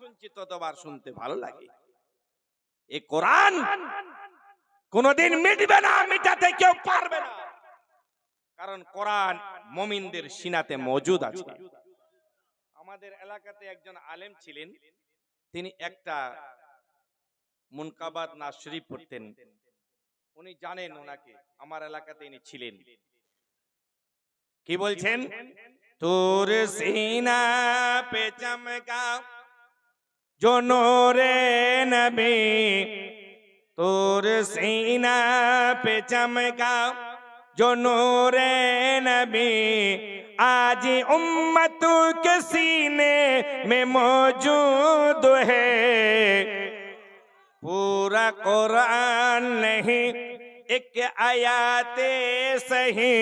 শুনছি ততবার শুনতে ভালো লাগে। এই কোরআন কোনদিন মিটবে না, মিটাতে কেউ পারবে না, কারণ কোরআন মুমিনদের সিনাতে মজুদ আছে। আমাদের এলাকাতে একজন আলেম ছিলেন, তিনি একটা মুনকাবাত নাজ শরীফ পড়তেন। উনি জানেন ওনাকে, আমার এলাকাতে ইনি ছিলেন। কি বলছেন? তোর সিনা পে চমকা जो नूरे नबी, তোর सीना पे चमका जो नूरे नबी, आज उम्मत के सीने में मौजूद है। पूरा कुरान नहीं एक आयाते सही,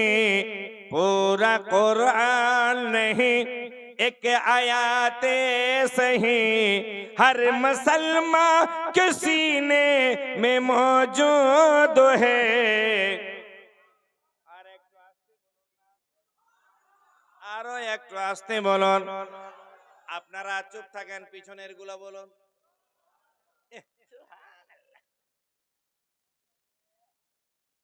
पूरा कुरान नहीं एक आयाते सही, हर मुसलमान के सीने में मौजूद है। আরো একটু আস্তে বলুন। আপনারা চুপ থাকেন, পিছনের গুলো বলুন।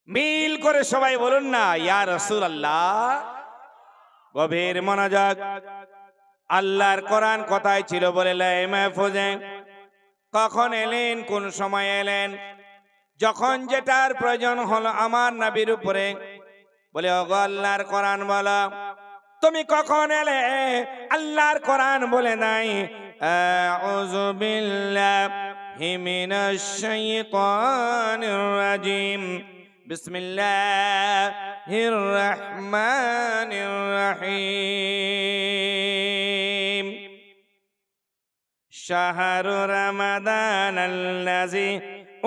মিল করে সবাই বলুন না, ইয়া রাসূলুল্লাহ। গভীর মনোযোগ। আল্লাহর কোরআন কোথায় ছিল বলে লায়ে মাহফুজে। কখন এলেন, কোন সময় এলেন? যখন যেটার প্রয়োজন হলো আমার নবীর উপরে, বলে ওগো আল্লাহর কোরআন বলো। তুমি কখন এলে? আল্লাহর কোরআন বলে নাই আউযু বিল্লাহি মিনাশ শাইতানির রাজিম, বিসমিল্লাহির রহমানির রহিম, শাহরু রমাদানাল্লাযী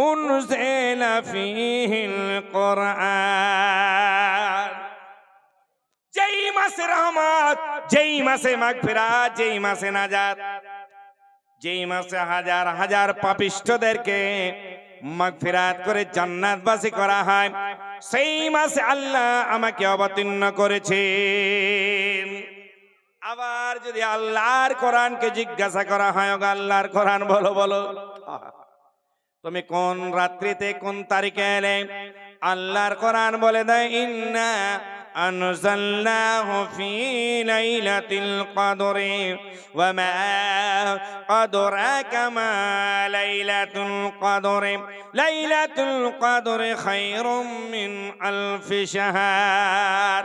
উনজিলা ফীহিল কুরআন। যেই মাসে রহমত, যেই মাসে মাগফিরাত, যেই মাসে নাজাত, যেই মাসে হাজার হাজার পাপিষ্ঠদেরকে মাগফিরাত করে জান্নাতবাসী করা হয়, সেই মাসে আল্লাহ আমাকে অবতীর্ণ করেছেন। আবার যদি আল্লাহর কোরআনকে জিজ্ঞাসা করা হয়, ওগো আল্লাহর কোরআন বলো বলো, তুমি কোন রাত্রিতে কোন তারিখে এলে? আল্লাহর কোরআন বলে দেয় ইন্না আনজালনাহু ফি লাইলাতিল কদরি ওয়া মা আদরাকা মা লাইলাতুল কদরি, লাইলাতুল কদরি খায়রুম মিন আলফি শাহর।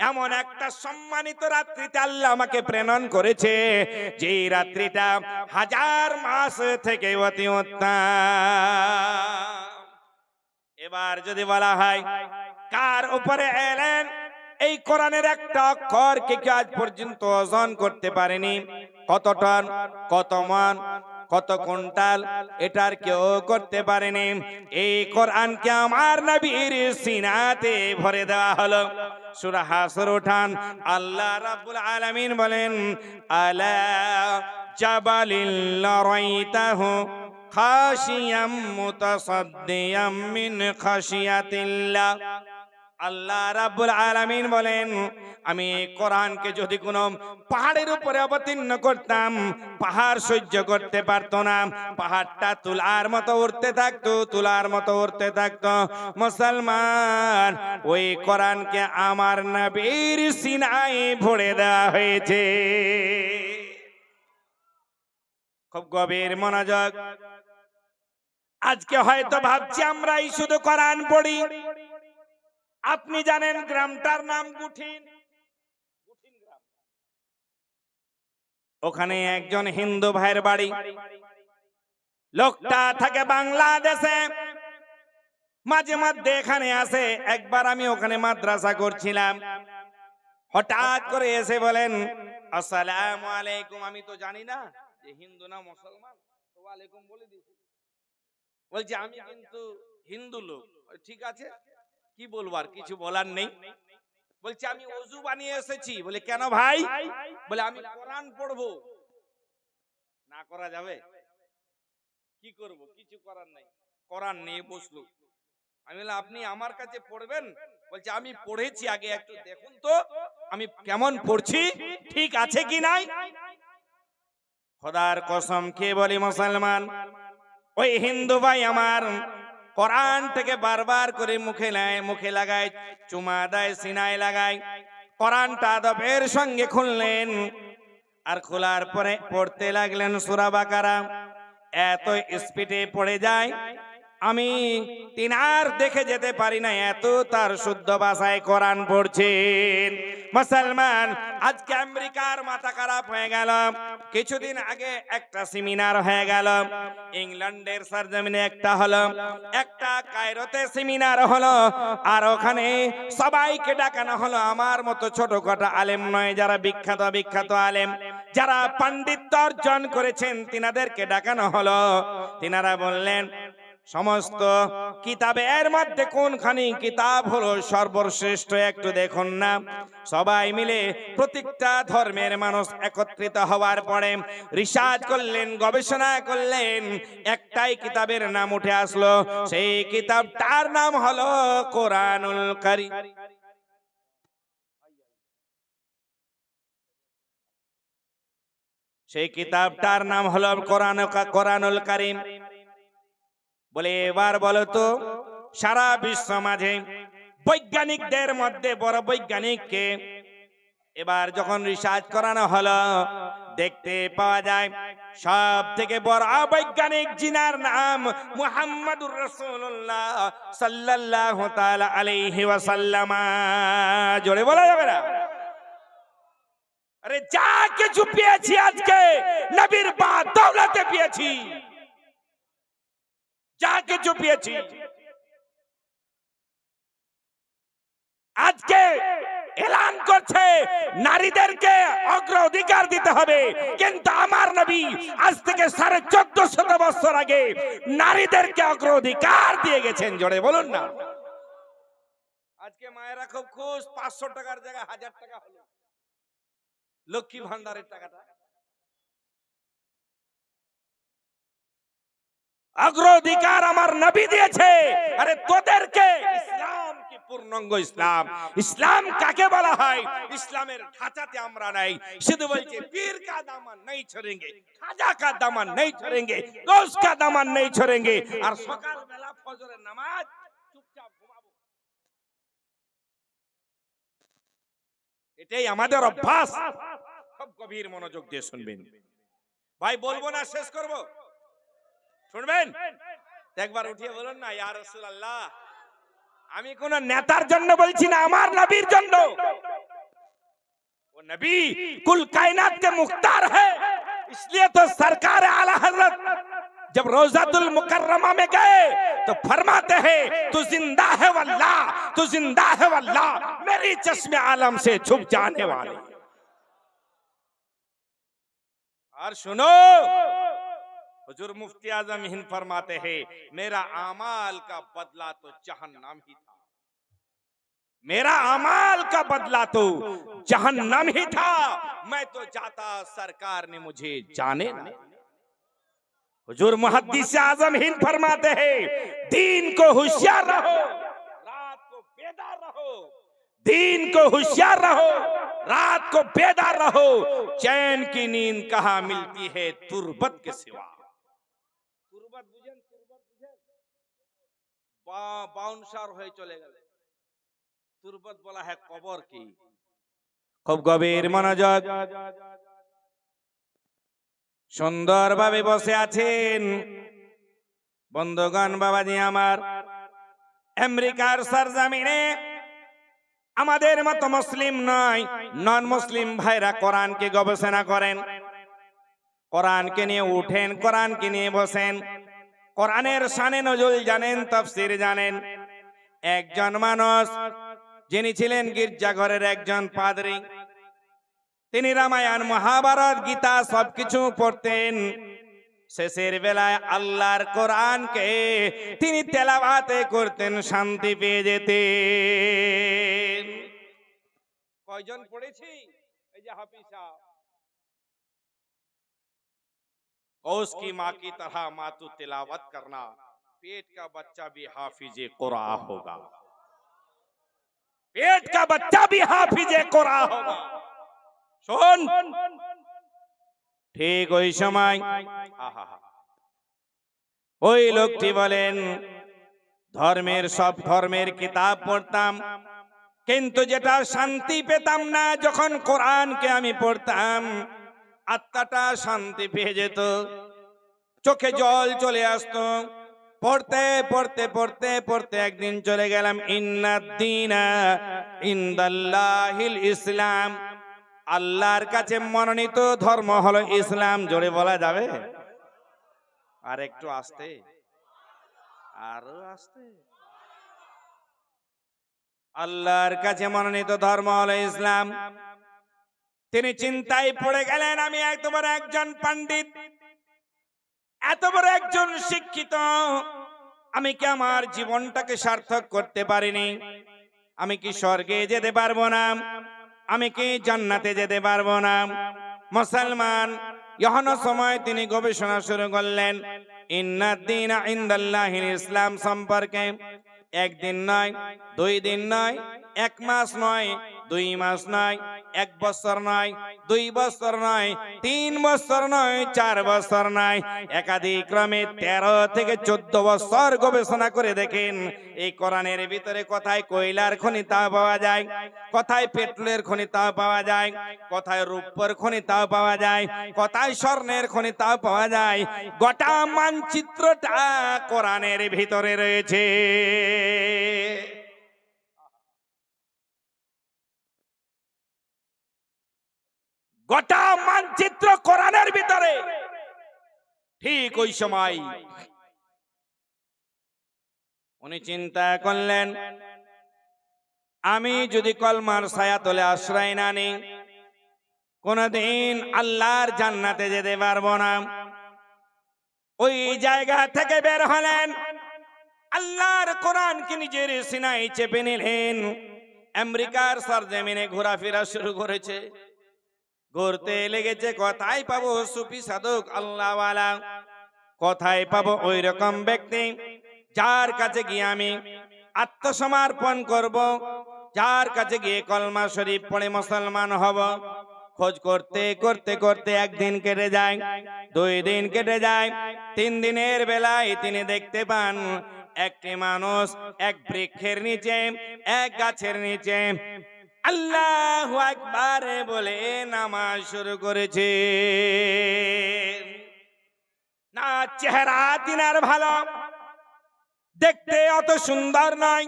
এমন একটা সম্মানিত রাত্রিতে আল্লাহ আমাকে প্রেরণ করেছে, যে রাত্রিটা হাজার মাস থেকে অতি উত্তম। এবার যদি বলা হয় কার উপরে এলেন, এই কোরআনের একটা অক্ষরকে কি আজ পর্যন্ত ওজন করতে পারেনি? কত টন, কত মন, কত কুইন্টাল, এটার কেউ করতে পারেনি। এই কোরআনকে আমার নবীর সিনাতে ভরে দেওয়া হলো। সূরা হাসর উঠান, আল্লাহ রাব্বুল আলামিন বলেন আলা জাবালিল লারাইতাহু খাশিয়াম মুতাসাদ্দিয়াম মিন খাশিয়াতিল্লাহ। আল্লাহ রাব্বুল আলামিন বলেন, আমি কোরআনকে যদি কোনো পাহাড়ের উপরে অবতীর্ণ করতাম, পাহাড় সহ্য করতে পারতো না, পাহাড়টা তুলার মতো উঠতে থাকতো, তুলার মতো উঠতে থাকতো। মুসলমান, ওই কোরআনকে আমার নবীর সিনায় ভরে দেওয়া হয়েছে। খুব গভীর মনোযোগ। আজকে হয়তো ভাবছি আমরাই শুধু কোরআন পড়ি। আপনি জানেন গ্রামটার নাম গুঠিন, গ্রাম। ওখানে একজন হিন্দু ভাইয়ের বাড়ি। লোকটা থাকে বাংলাদেশে, মাঝে মধ্যে এখানে আসে। একবার আমি ওখানে মাদ্রাসা করছিলাম, হঠাৎ করে এসে বলেন আসসালামু আলাইকুম। আমি তো জানি না যে হিন্দু না মুসলমান, তো ওয়ালাইকুম বলে দিয়েছি। বলছি আমি কিন্তু হিন্দু লোক। ঠিক আছে, কি বলবো, আর কিছু বলার নেই। বলছি আমি ওযু বানিয়ে এসেছি। বলে কেন ভাই? বলে আমি কোরআন পড়বো। না করা যাবে? কি করব, কিছু করার নাই। কোরআন নিয়ে বসলো। আমি বললাম আপনি আমার কাছে পড়বেন? বলছে আমি পড়েছি, আগে একটু দেখুন তো আমি কেমন পড়ছি, ঠিক আছে কি নাই। খোদার কসম খেয়ে বলি মুসলমান, ওই হিন্দু ভাই আমার কোরআন থেকে বারবার করে মুখে লাগায়, চুমা দেয়, সিনায় লাগায়। কোরআনটা আদবের সঙ্গে খুললেন, আর খোলার পরে পড়তে লাগলেন সূরা বাকারা। এত স্পিডে পড়ে যায় আমি তিনার দেখে যেতে পারি না, এত তার শুদ্ধ ভাষায় কোরআন পড়ছেন। মুসলমান, আজকে আমেরিকার মাথা খারাপ হয়ে গেল। কিছুদিন আগে একটা সেমিনার হয়ে গেল, ইংল্যান্ডের সরজমিনে একটা হলো, একটা কায়রোতে সেমিনার হলো, আর ওখানে সবাইকে ডাকানো হলো। আমার মতো ছোটখাটো আলেম নয়, যারা বিখ্যাত বিখ্যাত আলেম, যারা পাণ্ডিত্য অর্জন করেছেন, তিনাদেরকে ডাকানো হলো। তিনারা বললেন সমস্ত কিতাবের মধ্যে কোনখানি কিতাব হলো সর্বশ্রেষ্ঠ একটু দেখুন না। সবাই মিলে প্রত্যেকটা ধর্মের মানুষ একত্রিত হওয়ার পরে রিসার্চ করলেন, গবেষণা করলেন, একটাই কিতাবের নাম উঠে আসলো। সেই কিতাবটার নাম হলো কোরআনুল কারীম। সেই কিতাবটার নাম হলো কোরআনুল কারীম। বলে এবার বলো তো, সারা বিশ্ব মাঝে বৈজ্ঞানিকদের মধ্যে বড় বৈজ্ঞানিককে এবার যখন রিসার্চ করানো হলো, দেখতে পাওয়া যায় সব থেকে বড় বৈজ্ঞানিক জিনার নাম মুহাম্মাদুর রাসূলুল্লাহ সাল্লাল্লাহু তাআলা আলাইহি ওয়াসাল্লাম। জোরে বলা যাবে না? আরে যা কিছু পেয়েছি আজকে নবীর বা দৌলতে পেয়েছি, যা কিছু পেয়েছি। আজকে এলান করছে নারীদেরকে অগ্রাধিকার দিতে হবে, কিন্তু আমার নবী আজ থেকে 1450 বছর আগে নারীদেরকে অগ্রাধিকার দিয়ে গেছেন। জোরে বলুন না। আজকে মায়েরা খুব খুশ, 500 টাকার জায়গায় 1000 টাকা হলো লক্ষ্মী ভান্ডারের টাকাটা। অগ্রাধিকার আমার নবী দিয়েছে। আরে তোদেরকে ইসলাম কি পূর্ণাঙ্গ ইসলাম? ইসলাম কাকে বলা হয়? ইসলামের ঢাঁচাতে আমরা নাই। শুধু বলছে পীর কা দামান नहीं छोड़ेंगे, খাজা কা দামান नहीं छोड़ेंगे, গৌস কা দামান नहीं छोड़ेंगे। আর সকাল বেলা ফজরের নামাজ চুপচাপ ঘুমাবো, এটাই আমাদের অভ্যাস। খুব গভীর মনোযোগ দিয়ে শুনবেন ভাই, বলবো না শেষ করব, শুনবেন? একবার উঠিয়ে বলুন না, ইয়া রাসূলুল্লাহ। আমি কোন নেতার জন্য বলছি না, আমার নবীর জন্য। वो नबी कुल कायनात के मुख्तार है, इसलिए तो सरकार आला हजरत जब रोजातुल मुकर्रमा में गए तो फरमाते हैं तू जिंदा है वल्लाह, तू जिंदा है वल्लाह, मेरी चश्मे आलम से छुप जाने वाले। और सुनो, हुजूर मुफ्ती आजम हिंद फरमाते हैं मेरा अमाल का बदला तो जहन्नम ही था, मेरा अमाल का बदला तो जहन्नम ही था, मैं तो जाता सरकार ने मुझे जाने ना। हुजूर मुहद्दिस आजम हिंद फरमाते हैं दीन को होशियार रहो, रात को बेदार रहो, दीन को होशियार रहो, रात को बेदार रहो, चैन की नींद कहाँ मिलती है तुरबत के सिवा। तुरबत बुझेन, तुरबत बुझेन, बाउंसार হয়ে চলে গেল। তুরবত বলা হয় কবর কি। খুব গভীর মনোযোগ, সুন্দরভাবে বসে আছেন বন্ধুগণ। বাবাজি আমার, আমেরিকার সরজমিনে আমাদের মতো মুসলিম নয়, নন মুসলিম ভাইরা কোরআনকে গবেষণা করেন, কোরআনকে নিয়ে উঠেন, কোরআনকে নিয়ে বসেন, কোরআনের শানে নজুল জানেন, তাফসীর জানেন। একজন মানুষ যিনি ছিলেন গির্জাঘরের একজন পাদ্রী, তিনি রামায়ণ, মহাভারত, গীতা সবকিছু পড়তেন। শেষের বেলায় আল্লাহর কোরআনকে তিনি তেলাওয়াতে করতেন, শান্তি পেয়ে যেতেন। কয়জন পড়েছি? এই যে হাফিজ সাহেব, गौस की माँ की तरह मातू तिलावत करना, पेट का बच्चा भी हाफिजे कुरान होगा, पेट का बच्चा भी हाफिजे कुरान होगा। सुन, ঠিক ওই সময় ওই লোকটি বলেন, সব ধর্মের কিতাব পড়তাম, কিন্তু যেটা শান্তি পেতাম না যখন কোরআনকে আমি পড়তাম, আত্মাটা শান্তি পেয়ে যেত, চোখে জল চলে আসতো। পড়তে পড়তে পড়তে পড়তে একদিন চলে গেলাম ইন্নাদ্দীনা ইনদাল্লাহিল ইসলাম, আল্লাহর কাছে মনোনীত ধর্ম হলো ইসলাম। জোরে বলা যাবে? আর একটু আস্তে, আরো আস্তে। আল্লাহর কাছে মনোনীত ধর্ম হলো ইসলাম। তিনি চিন্তায় পড়ে গেলেন, আমি এত বড় একজন পণ্ডিত, এত বড় একজন শিক্ষিত, আমি কি আমার জীবনটাকে সার্থক করতে পারিনি? আমি কি স্বর্গে যেতে পারবো না? আমি কি জান্নাতে যেতে পারবো না? মুসলমান ইহনো সময় তিনি গবেষণা শুরু করলেন ইন্নাদ্দীনা ইনদাল্লাহিল ইসলাম সম্পর্কে। একদিন নয়, 2 দিন নয়, 1 মাস নয়, 2 মাস নয়, 1 বছর নয়, 2 বছর নয়, 3 বছর নয়, 4 বছর নয়, একাদিক্রমে 13 থেকে 14 বছর গবেষণা করে দেখেন এই কোরআনের ভিতরে কোথায় কয়লার খনি তা পাওয়া যায়, কোথায় পেট্রোলের খনি তা পাওয়া যায়, কোথায় রূপোর খনি তা পাওয়া যায়, কোথায় স্বর্ণের খনি তা পাওয়া যায়। গোটা মানচিত্রটা কোরআনের ভিতরে রয়েছে। গোটা মানচিত্র কোরআনের ভিতরে। ঠিক ওই সময় উনি চিন্তা করলেন, আমি যদি কলমার ছায়াতলে আশ্রয় না নিই, কোনদিন আল্লাহর জান্নাতে যেতে পারবো না। ওই জায়গা থেকে বের হলেন, আল্লাহর কোরআনকে নিজের সিনায় চেপে নিলেন। আমেরিকার সরজমিনে ঘোরাফেরা শুরু করেছে, ঘুরতে লেগেছে। কোথায় পাবো সুফি সাধক আল্লাহওয়ালা, কোথায় পাবো ওই রকম ব্যক্তি যার কাছে গিয়ে আমি আত্মসমর্পণ করব, যার কাছে গিয়ে কলমা শরীফ পড়ে মুসলমান হব। খোঁজ করতে করতে করতে 1 দিন কেটে যায়, 2 দিন কেটে যায়, 3 দিনের বেলায় তিনি দেখতে পান একটি মানুষ এক বৃক্ষের নিচে, এক গাছের নিচে আল্লাহু আকবার বলে নামাজ শুরু করেছে। না চেহারা তিনার ভালো, দেখতে অত সুন্দর নয়,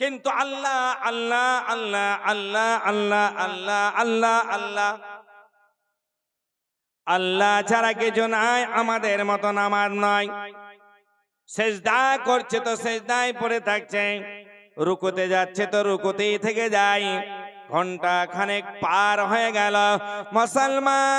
কিন্তু আল্লাহ আল্লাহ আল্লাহ আল্লাহ আল্লাহ আল্লাহ আল্লাহ আল্লাহ আল্লাহ ছাড়া কিছু নাই। আমাদের মতো নামাজ নয়, সেজদা করছে তো সেজদায় পড়ে থাকছে, রুকুতে যাচ্ছে তো রুকুতেই থেকে যায়। ঘন্টা খানেক পার হয়ে গেল, মুসলমান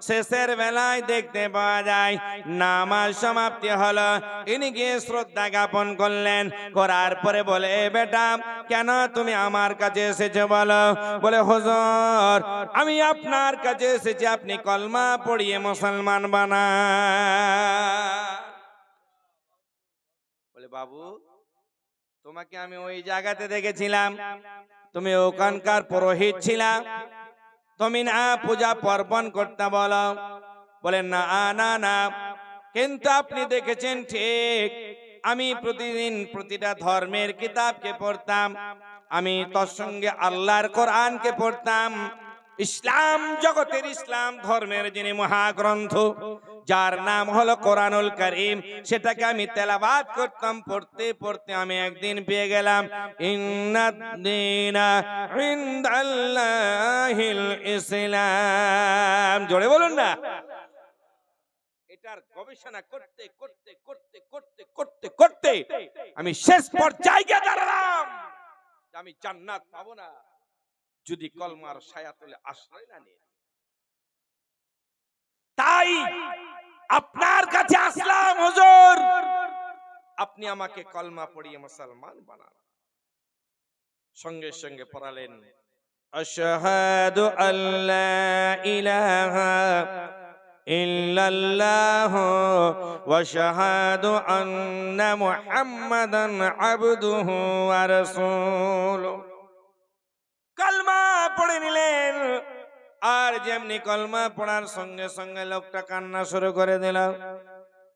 শেষের বেলায় দেখতে পাওয়া যায় নামাজ সমাপ্তি হলো। ইনি গিয়ে শ্রদ্ধা জ্ঞাপন করলেন, করার পরে বলে, বেটা কেন তুমি আমার কাছে এসেছো বলো? বলে, হুজুর আমি আপনার কাছে এসেছি আপনি কলমা পড়িয়ে মুসলমান বানান। বলে, বাবু তোমাকে আমি ওই জায়গাতে দেখেছিলাম, তুমি ওখানকার পুরোহিত ছিলা, তুমি না পূজা পার্বণ করতে বলো? বলে, না না না, কিন্তু আপনি দেখেছেন ঠিক, আমি প্রতিদিন প্রতিটা ধর্মের কিতাবকে পড়তাম, আমি তোর সঙ্গে আল্লাহর কোরআনকে পড়তাম। ইসলাম জগতের, ইসলাম ধর্মের যিনি মহাগ্রন্থ, যার নাম হলো কোরআনুল কারীম, সেটাকে আমি তেলাওয়াত করতাম। পড়তে পড়তে আমি একদিন পেয়ে গেলাম ইন্নাদ্দীনা ইনদাল্লাহিল ইসলাম। জোরে বলুন না। এটার গবেষণা করতে করতে করতে করতে করতে করতে আমি শেষ পর্যায়ে গিয়ে দাঁড়ালাম যে আমি জান্নাত পাবো না যদি কলমার ছায়াতলে আশ্রয় না নিই। তাই আপনার কাছে আসলাম হুজুর, আপনি আমাকে কলমা পড়িয়ে মুসলমান বানান। সঙ্গে সঙ্গে পড়ালেন, আশহাদু আল্লা ইলাহা ইল্লাল্লাহু ওয়া আশহাদু আন্না মুহাম্মাদান আবদুহু ওয়া রাসূলুহু। কলমা পড়ে নিলেন, আর যেমনি কলমা পড়ার সঙ্গে সঙ্গে লোকটা কান্না শুরু করে দিল।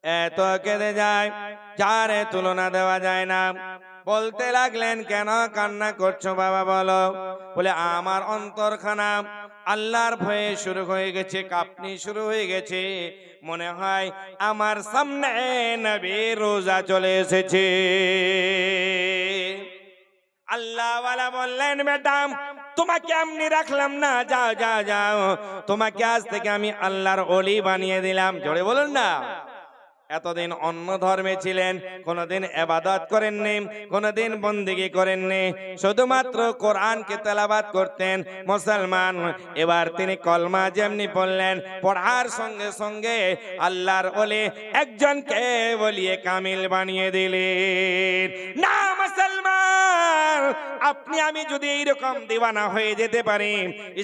এত কেঁদে যায় যার তুলনা দেওয়া যায় না। বলতে লাগলেন, কেন কান্না করছো বাবা বলো? বলে, আমার অন্তরখানা আল্লাহর ভয়ে শুরু হয়ে গেছে, কাঁপনি শুরু হয়ে গেছে। মনে হয় আমার সামনে নবীর রোজা চলে এসেছে। আল্লাহওয়ালা বললেন, ম্যাডাম তোমাকে এমনি রাখলাম না, যাও যাও যাও, তোমাকে আজ থেকে আমি আল্লাহর ওলি বানিয়ে দিলাম। জোরে বলুন না। এতদিন অন্য ধর্মে ছিলেন, কোনদিন ইবাদত করেননি, কোনদিন বন্দেগী করেননি, শুধুমাত্র কোরআনকে তেলাওয়াত করতেন মুসলমান। এবার তিনি কলমা যেমনি পড়লেন, পড়ার সঙ্গে সঙ্গে আল্লাহর ওলি একজনকে বলিয়ে কামিল বানিয়ে দিলেন। না মুসলমান, আপনি আমি যদি এইরকম দিওয়ানা হয়ে যেতে পারি,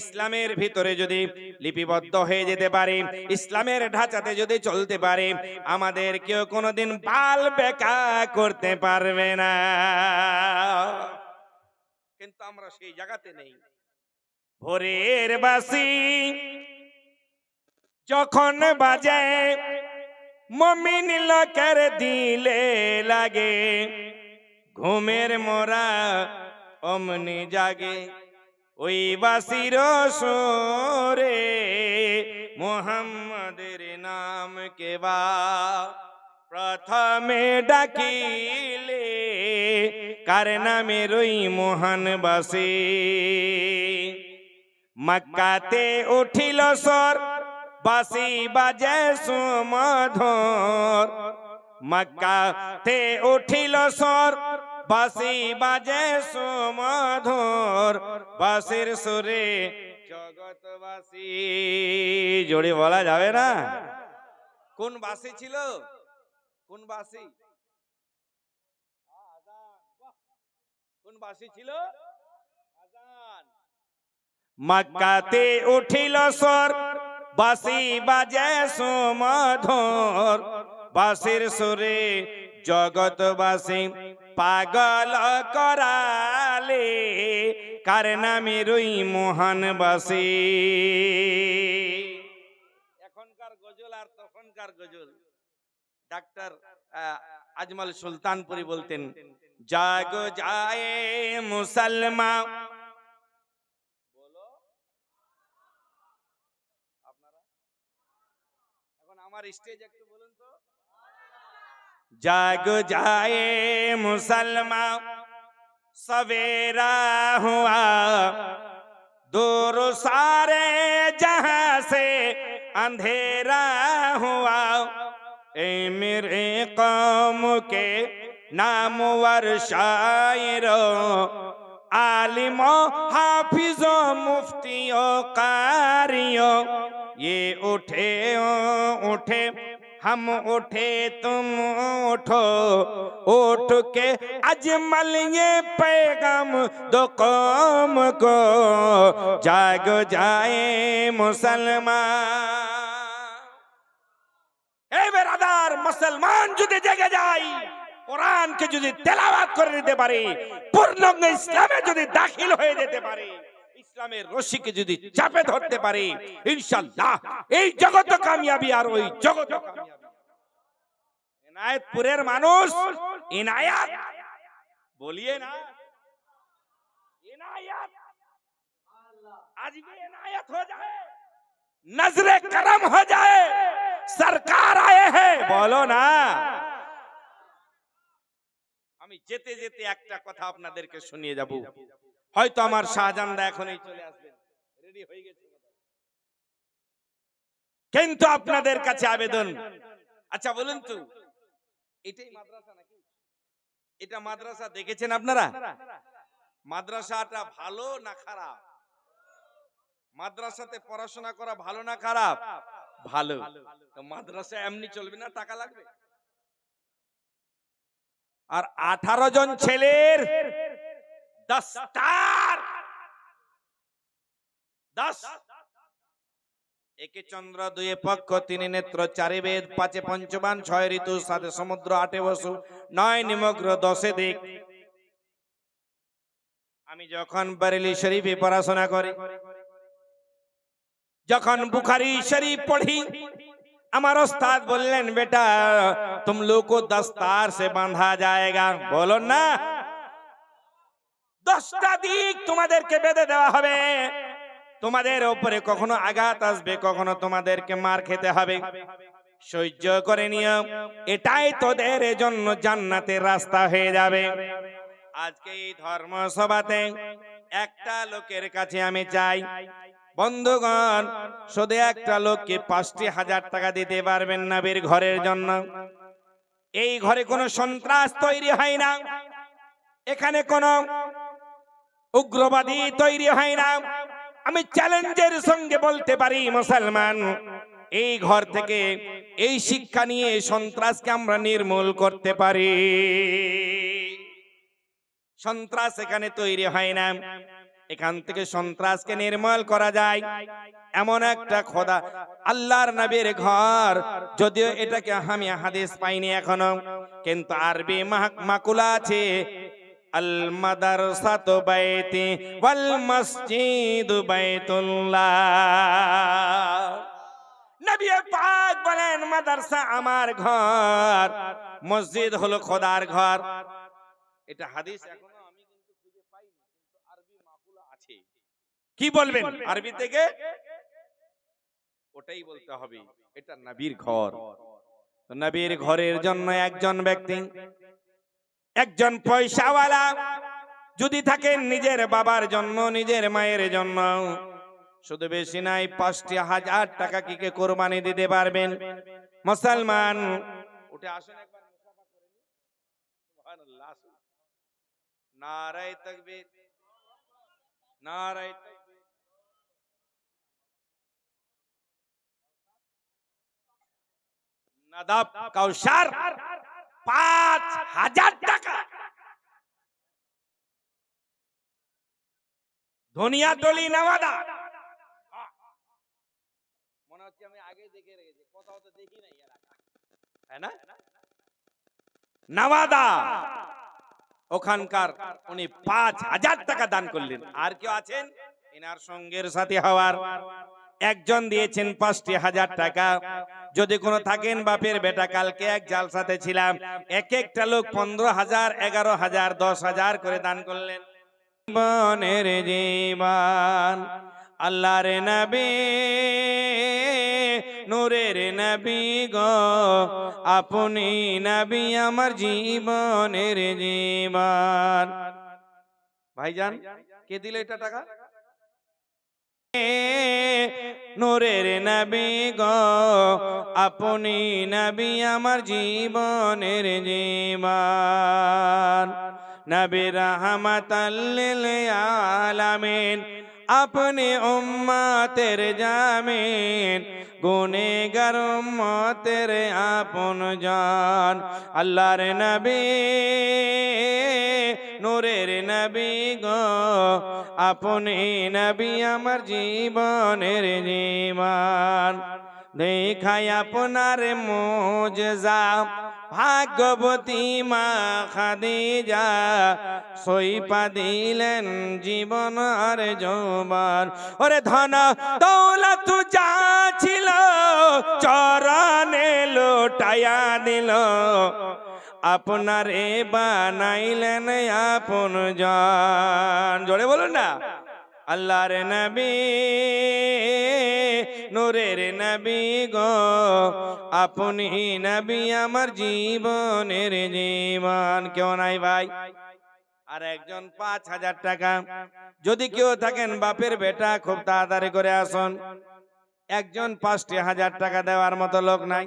ইসলামের ভিতরে যদি লিপিবদ্ধ হয়ে যেতে পারি, ইসলামের ঢাঁচাতে যদি চলতে পারি, আমাদের কেউ কোনোদিন বাল বেকা করতে পারবে না। কিন্তু আমরা সেই জায়গাতে নেই। ভোরের বাঁশি যখন বাজে, মুমিন লোকের দিলে লাগে, ঘুমের মোরা অমনি জাগে। ওই বাঁশির সুরে মুহাম্মাদের নাম কেবা প্রথমে ডাকিলে, কার নামের ওই মহান বাঁশি। মক্কাতে উঠিল সর, বাঁশি বাজে সুমধুর। মক্কাতে উঠিল সর, বাঁশি বাজে সুমধুর। বাঁশির সুরে জগৎবাসী। জোরে বলা যাবে না? কোন বাঁশি ছিল? কোন বাঁশি? কোন বাঁশি ছিল? আযান। মক্কাতে উঠিল সর, বাঁশি বাজে সুমধুর। বাঁশির সুরে জগৎবাসী পাগল করালে, কার নামের ওই মহান বাঁশি। এখনকার গজল আর তখনকার গজল। ডাক্তার আজমল সুলতানপুরি বলতেন, জাগো যায় মুসলমান। বলো আপনারা এখন আমার স্টেজ একটু বলুন তো। জাগো যায় মুসলমান, सवेरा हुआ, दूर सारे जहां से अंधेरा हुआ। ए मेरे कौम के नामवर शायरों, आलिमों हाफिजों मुफ्तियों कारियों, ये उठे उठे हम उठे तुम उठो, उठ के अजमल ये पैगाम दो कौम को, जाग जाए मुसलमान। ए बेरादार, मुसलमान যদি জেগে যায়, কোরআনকে যদি তেলাওয়াত করে নিতে পারে, পূর্ণাঙ্গ ইসলামে যদি দাখিল হয়ে যেতে পারে, ইসলামের রশিকে যদি চাপে ধরতে পারে, ইনশাআল্লাহ এই জগৎ কামিয়াবি আর ওই জগৎ কামিয়াবি। इनायतपुरेर मानुष इनायत बोलिए ना, इनायत आज भी इनायत हो जाए, नजरे करम हो जाए, सरकार आए हैं, बोलो ना। আমি যেতে যেতে একটা কথা আপনাদেরকে শুনিয়ে যাব, হয়তো আমার শাহজানদা এখনই চলে আসবেন, রেডি হয়ে গেছে, কিন্তু আপনাদের কাছে আবেদন। আচ্ছা বলুন তো, এটাই মাদ্রাসা নাকি? এটা মাদ্রাসা দেখেছেন আপনারা? মাদ্রাসাটা ভালো না খারাপ? মাদ্রাসাতে পড়াশোনা করা ভালো না খারাপ? ভালো। তো মাদ্রাসা এমনি চলবে না, টাকা লাগবে। আর 18 জন ছেলের 10 একে চন্দ্র, দুয়ে পক্ষ, তিনে নেত্র, চারে বেদ, পাঁচে পঞ্চবান, ছয় ঋতু, সাতে সমুদ্র, আটে বসু, নয় নিমগ্র, 10 দিক। আমি যখন বারেলি শরীফে পড়াশোনা করি, যখন বুখারী শরীফ পড়ি, আমার ওস্তাদ বললেন, বেটা तुम लोग को दस्तार से बांधा जाएगा। বলো না, 10টা দিক তোমাদেরকে বেঁধে দেওয়া হবে, তোমাদের উপরে কখনো আঘাত আসবে, কখনো তোমাদেরকে মার খেতে হবে, সহ্য করে নিও, এটাই তোদের জন্য জান্নাতের রাস্তা হয়ে যাবে। আজকে এই ধর্মসভাতে একটা লোকের কাছে আমি চাই, বন্ধুগণ, শুধু একটা লোককে 5,000 টাকা দিতে পারবেন নবীর ঘরের জন্য। এই ঘরে কোনো সন্ত্রাস তৈরি হয় না, এখানে কোনো উগ্রবাদী তৈরি হয় না। আমি চ্যালেঞ্জের সঙ্গে বলতে পারি, মুসলমান, এই ঘর থেকে এই শিক্ষা নিয়ে সন্ত্রাসকে আমরা নির্মূল করতে পারি। সন্ত্রাস এখানে তৈরি হয় না, এখান থেকে সন্ত্রাসকে নির্মূল করা যায় এমন একটা খোদা আল্লাহর নবীর ঘর। যদিও এটাকে আমি হাদিস পাইনি এখনো, কিন্তু আরবি মাকুলা আছে, আল মাদারসাতু বাইতি ওয়াল মসজিদু বাইতুল্লাহ। নবী পাক বলেন, মাদ্রাসা আমার ঘর, মসজিদ হলো খোদার ঘর। এটা হাদিস এখনো আমি কিন্তু খুঁজে পাইনি, কিন্তু আরবি মাকুলা আছে। কি বলবেন আরবি থেকে? ওটাই বলতে হবে, এটা নবীর ঘর। তো নবীর ঘরের জন্য একজন ব্যক্তি, একজন পয়সাওয়ালা যদি থাকেন, নিজের বাবার জন্য, নিজের মায়ের জন্য, শুধু বেশি নাই, 5,000 টাকা কি কে কোরবানি দিতে পারবেন? মুসলমান উঠে আসেন একবার, মুসাফা করে নিন। সুবহানাল্লাহ, নারায়ে তাকবীর, নারায়ে তাকবীর। নাদাব কাউসার 5,000 টাকা। ধনিয়াতলি নওয়াদা, মনে হচ্ছে আমি আগে দেখে রেখেছি, কোথাও তো দেখি নাই এলাকা, তাই না? নওয়াদা, ওখানকার উনি 5,000 টাকা দান করলেন। আর কেউ আছেন এনার সঙ্গের সাথে হওয়ার? একজন দিয়েছেন 5,000 টাকা। যদি কোনো থাকেন বাপের বেটা, কালকে এক জালসাতে ছিলাম, এক একটা লোক 15,000, 11,000, 10,000 করে দান করলেন। জীবনের জীবন আল্লাহর নবী, নূরের নবী গো, আপনি নবী আমার জীবনের জীবন। ভাইজান, কে দিলে এটা টাকা? নূরের নবী গো, আপনি নবী আমার জীবনের জীবন। নবী রাহমাতাল লিল আলামিন, আপনি উম্মতের জামিন, গুনেহগার উম্মতের আপনজন। আল্লাহর নবী, নূরের নবী গো, আপনি নবী আমার জীবনের জীবন। দেখাই আপনার মুজজা, ভাগ্যবতী মা খাদিজা, সইপা দিলেন জীবন আর যৌবন। ওরে ধন দৌলত যা ছিল, চরণে লোটায়া দিল, আপনারে বানাইলেন আপনজন। জোরে বলুন না, আল্লাহর নবী, নূরের নবী গো, আপনি নবী আমার জীবনের জীবন। কেউ নাই ভাই? আর একজন 5,000 টাকা। যদি কেউ থাকেন বাপের বেটা, খুব তাড়াতাড়ি করে আসুন। একজন 5,000 টাকা দেওয়ার মতো লোক নাই?